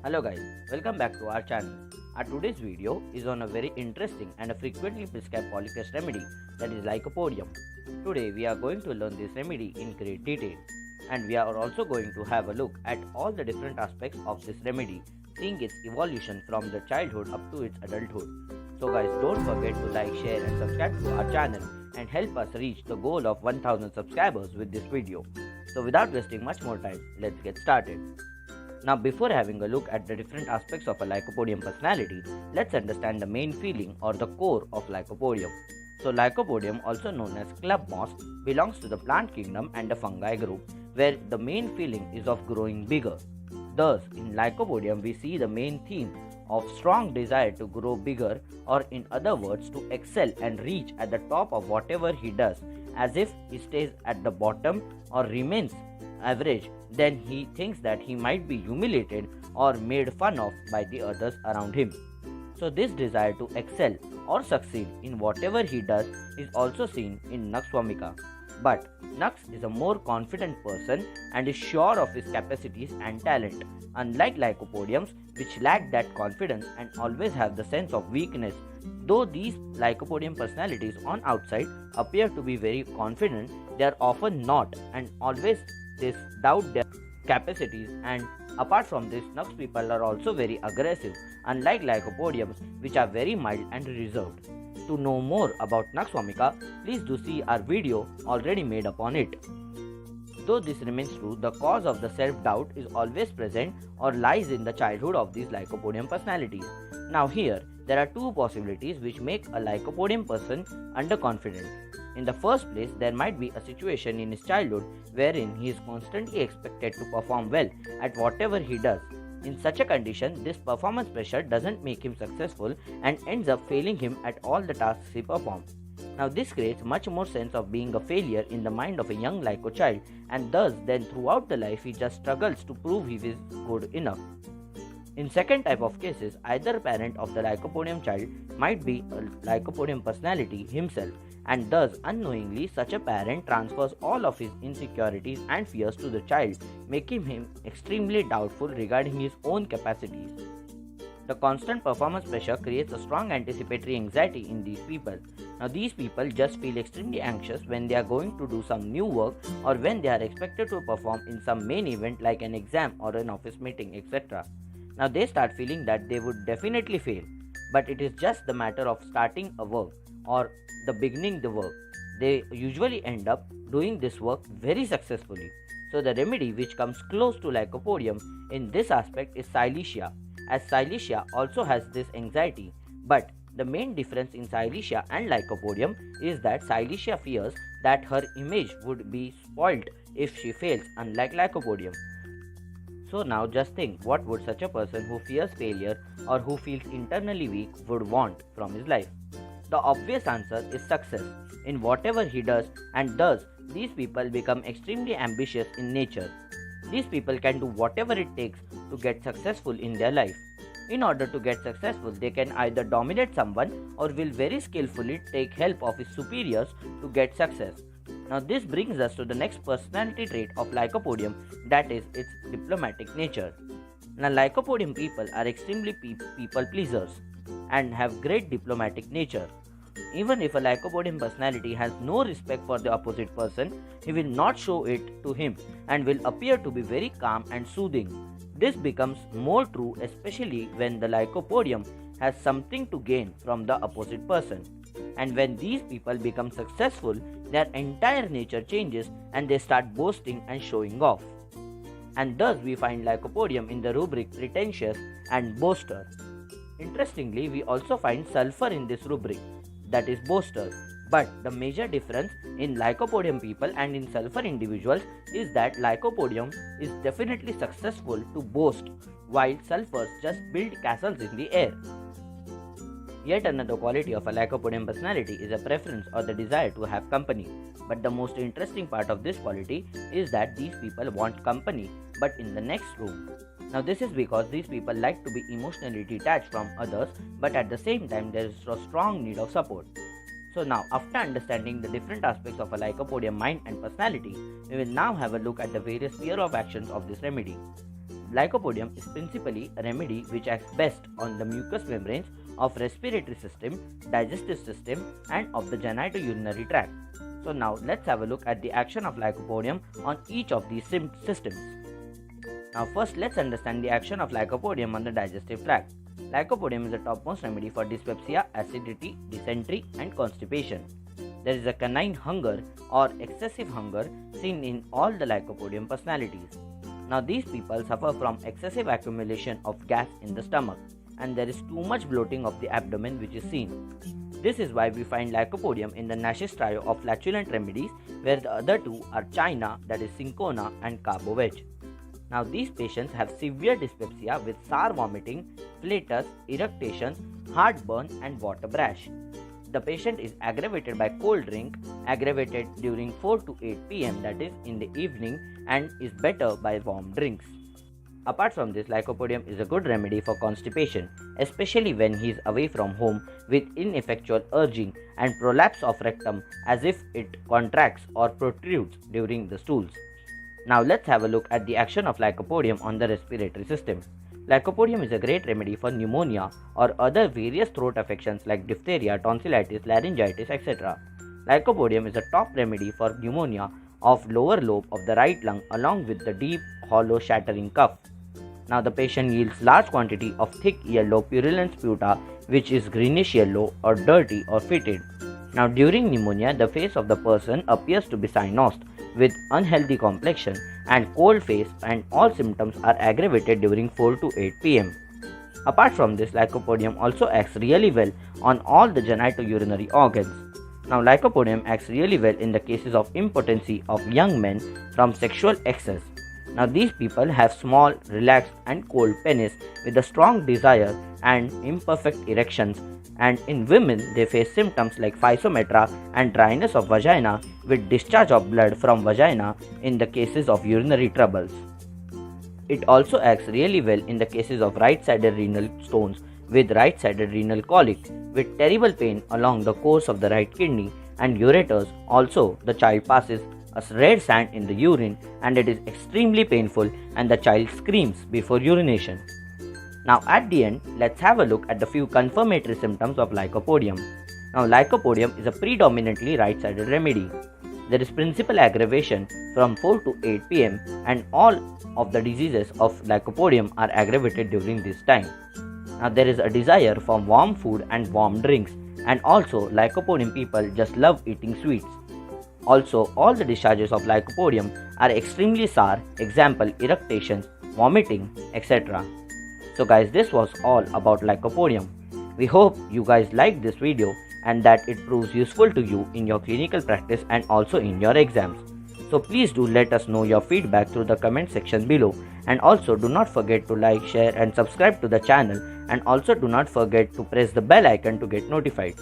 Hello guys, welcome back to our channel. Our today's video is on a very interesting and a frequently prescribed polycust remedy, that is Lycopodium. Today we are going to learn this remedy in great detail, and we are also going to have a look at all the different aspects of this remedy, seeing its evolution from the childhood up to its adulthood. So guys, don't forget to like, share and subscribe to our channel and help us reach the goal of 1000 subscribers with this video. So without wasting much more time, let's get started. Now, before having a look at the different aspects of a Lycopodium personality, let's understand the main feeling or the core of Lycopodium. So, Lycopodium, also known as club moss, belongs to the plant kingdom and the fungi group, where the main feeling is of growing bigger. Thus, in Lycopodium, we see the main theme of strong desire to grow bigger, or in other words, to excel and reach at the top of whatever he does, as if he stays at the bottom or remains average, then he thinks that he might be humiliated or made fun of by the others around him. So this desire to excel or succeed in whatever he does is also seen in Nux vomica. But Nux is a more confident person and is sure of his capacities and talent, unlike Lycopodiums, which lack that confidence and always have the sense of weakness. Though these Lycopodium personalities on outside appear to be very confident, they are often not, and always this doubt their capacities. And apart from this, Nux people are also very aggressive, unlike Lycopodiums, which are very mild and reserved. To know more about Nux vomica, please do see our video already made upon it. Though this remains true, the cause of the self-doubt is always present or lies in the childhood of these Lycopodium personalities. Now here, there are two possibilities which make a Lycopodium person underconfident. In the first place, there might be a situation in his childhood wherein he is constantly expected to perform well at whatever he does. In such a condition, this performance pressure doesn't make him successful and ends up failing him at all the tasks he performs. Now this creates much more sense of being a failure in the mind of a young Lyco child, and thus then throughout the life he just struggles to prove he is good enough. In second type of cases, either parent of the Lycopodium child might be a Lycopodium personality himself, and thus unknowingly such a parent transfers all of his insecurities and fears to the child, making him extremely doubtful regarding his own capacities. The constant performance pressure creates a strong anticipatory anxiety in these people. Now these people just feel extremely anxious when they are going to do some new work, or when they are expected to perform in some main event like an exam or an office meeting, etc. Now they start feeling that they would definitely fail, but it is just the matter of starting a work or the beginning the work. They usually end up doing this work very successfully. So the remedy which comes close to Lycopodium in this aspect is Silesia, as Silesia also has this anxiety. But the main difference in Silesia and Lycopodium is that Silesia fears that her image would be spoilt if she fails, unlike Lycopodium. So now just think, what would such a person who fears failure or who feels internally weak would want from his life? The obvious answer is success in whatever he does, and thus these people become extremely ambitious in nature. These people can do whatever it takes to get successful in their life. In order to get successful, they can either dominate someone or will very skillfully take help of his superiors to get success. Now this brings us to the next personality trait of Lycopodium, that is its diplomatic nature. Now Lycopodium people are extremely people pleasers and have great diplomatic nature. Even if a Lycopodium personality has no respect for the opposite person, he will not show it to him and will appear to be very calm and soothing. This becomes more true especially when the Lycopodium has something to gain from the opposite person. And when these people become successful, their entire nature changes and they start boasting and showing off. And thus we find Lycopodium in the rubric pretentious and boaster. Interestingly, we also find sulfur in this rubric, that is boaster. But the major difference in Lycopodium people and in sulfur individuals is that Lycopodium is definitely successful to boast, while sulfurs just build castles in the air. Yet another quality of a Lycopodium personality is a preference or the desire to have company. But the most interesting part of this quality is that these people want company, but in the next room. Now this is because these people like to be emotionally detached from others, but at the same time there is a strong need of support. So now, after understanding the different aspects of a Lycopodium mind and personality, we will now have a look at the various sphere of actions of this remedy. Lycopodium is principally a remedy which acts best on the mucous membranes of respiratory system, digestive system and of the genitourinary tract. So now let's have a look at the action of Lycopodium on each of these systems. Now first let's understand the action of Lycopodium on the digestive tract. Lycopodium is the topmost remedy for dyspepsia, acidity, dysentery and constipation. There is a canine hunger or excessive hunger seen in all the Lycopodium personalities. Now these people suffer from excessive accumulation of gas in the stomach and there is too much bloating of the abdomen which is seen. This is why we find Lycopodium in the Nash's trio of flatulent remedies, where the other two are China, that is cinchona and carbovege. Now these patients have severe dyspepsia with sour vomiting, flatus, eructations, heartburn and water brash. The patient is aggravated by cold drink, aggravated during 4 to 8 pm, that is in the evening, and is better by warm drinks. Apart from this, Lycopodium is a good remedy for constipation, especially when he is away from home with ineffectual urging and prolapse of rectum as if it contracts or protrudes during the stools. Now let's have a look at the action of Lycopodium on the respiratory system. Lycopodium is a great remedy for pneumonia or other various throat affections like diphtheria, tonsillitis, laryngitis, etc. Lycopodium is a top remedy for pneumonia of lower lobe of the right lung along with the deep, hollow, shattering cough. Now the patient yields large quantity of thick yellow purulent sputa which is greenish yellow or dirty or fetid. Now during pneumonia, the face of the person appears to be cyanosed with unhealthy complexion and cold face, and all symptoms are aggravated during 4 to 8 pm. Apart from this, Lycopodium also acts really well on all the genitourinary organs. Now Lycopodium acts really well in the cases of impotency of young men from sexual excess. Now these people have small, relaxed and cold penis with a strong desire and imperfect erections, and in women they face symptoms like physometra and dryness of vagina with discharge of blood from vagina in the cases of urinary troubles. It also acts really well in the cases of right-sided renal stones with right-sided renal colic with terrible pain along the course of the right kidney and ureters. Also the child passes a red sand in the urine and it is extremely painful and the child screams before urination. Now at the end, let's have a look at the few confirmatory symptoms of Lycopodium. Now Lycopodium is a predominantly right-sided remedy. There is principal aggravation from 4 to 8 pm and all of the diseases of Lycopodium are aggravated during this time. Now there is a desire for warm food and warm drinks, and also Lycopodium people just love eating sweets. Also, all the discharges of Lycopodium are extremely sour, example eructations, vomiting, etc. So guys, this was all about Lycopodium. We hope you guys liked this video and that it proves useful to you in your clinical practice and also in your exams. So please do let us know your feedback through the comment section below, and also do not forget to like, share and subscribe to the channel, and also do not forget to press the bell icon to get notified.